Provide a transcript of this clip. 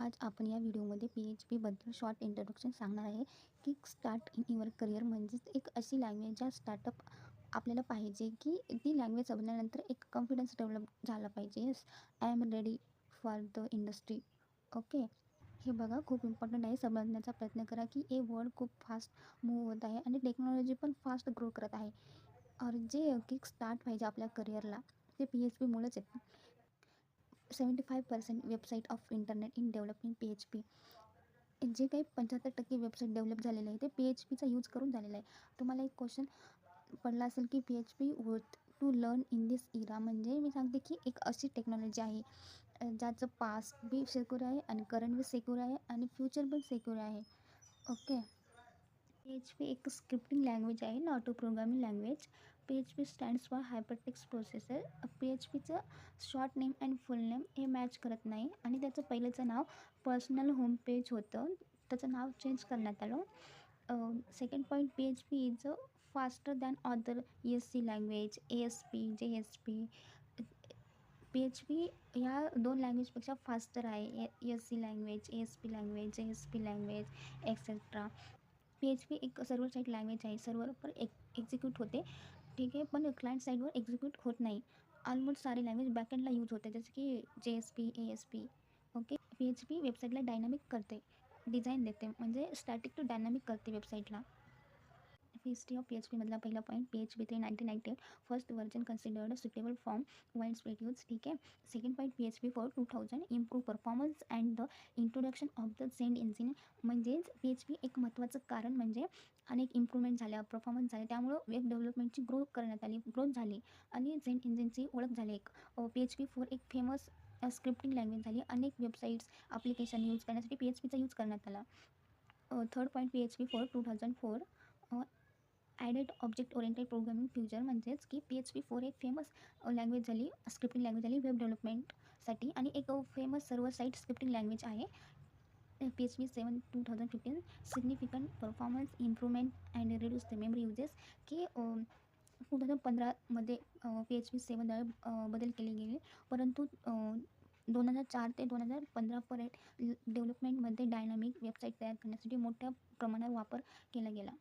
आज आपण या व्हिडिओमध्ये PHP बद्दल शॉर्ट इंट्रोडक्शन सांगणार आहे. Kick start in your career म्हणजेच एक अशी लँग्वेज ज्या स्टार्टअप आपल्याला पाहिजे की ती लँग्वेज समजल्यानंतर एक कॉन्फिडन्स डेव्हलप झाला पाहिजे. Yes, I am ready for the industry. Okay, हे बघा खूप इम्पॉर्टंट आहे. समजण्याचा प्रयत्न करा की हे वर्ल्ड खूप फास्ट मूव्ह होत आहे आणि टेक्नॉलॉजी पण फास्ट ग्रो करत आहे. और जे किक स्टार्ट पाहिजे आपल्या करिअरला ते PHPमुळेच येतं. 75% website of internet in developing PHP. जे काही 75% वेबसाईट डेव्हलप झालेलं आहे ते PHPचा यूज करून झालेलं आहे. तुम्हाला एक क्वेश्चन पडला असेल की PHP worth to learn in this era. म्हणजे मी सांगते की एक अशी टेक्नॉलॉजी आहे ज्याचं पास्ट बी सिक्युअर आहे आणि करंट बी सिक्युअर आहे आणि फ्युचर पण सिक्युअर आहे. ओके, PHP एक स्क्रिप्टिंग लँग्वेज आहे, not a programming language. PHP stands for hypertext processor. PHPचं short name and full name हे मॅच करत नाही आणि त्याचं पहिलेचं नाव पर्सनल होम पेज होतं, त्याचं नाव चेंज करण्यात आलं. Second point, PHP is faster than other ESC language, ASP, JSP. PHP ह्या दोन लँग्वेजपेक्षा फास्टर आहे. ESC language, ASP language, JSP language etcetera. PHP एक सर्व्हर साईड लँग्वेज आहे, सर्व्हरवर एक्झिक्यूट होते, ठीक आहे, पण क्लायंट साईडवर एक्झिक्यूट होत नाही. ऑलमोस्ट सारे लँग्वेज बॅकएंडला यूज होते, जसं की JSP, ASP. ओके, PHP वेबसाईटला डायनामिक करते, डिझाईन देते, म्हणजे स्टॅटिक टू डायनामिक करते वेबसाईटला. हिस्ट्री ऑफ PHP मधला पहिला point, PHP 3 1998 first version considered suitable form wide spread use. ठीक आहे. Second point, PHP 4 2000 improve performance and the introduction of the send engine. म्हणजेच PHP एक महत्त्वाचं कारण म्हणजे अनेक इम्प्रूव्हमेंट झाल्या, परफॉर्मन्स झाले, त्यामुळं वेब डेव्हलपमेंटची ग्रोथ झाली आणि झेंड इंजिनची ओळख झाली. एक PHP 4 एक फेमस स्क्रिप्टिंग लँग्वेज झाली. अनेक वेबसाईट्स ॲप्लिकेशन यूज करण्यासाठी PHPचा यूज करण्यात आला. Third point, PHP 4 2004 added object oriented programming future. म्हणजेच की PHP 4 एक फेमस लँग्वेज झाली, स्क्रिप्टिंग लँग्वेज झाली वेब डेव्हलपमेंटसाठी आणि एक famous server site scripting language आहे. PHP 7 2015 significant performance improvement and reduce the memory uses. की 2015मध्ये PHP 7 बदल केले गेले, परंतु 2004 ते 2015पर्यंत डेव्हलपमेंटमध्ये डायनामिक वेबसाईट तयार करण्यासाठी मोठ्या प्रमाणात वापर केला गेला.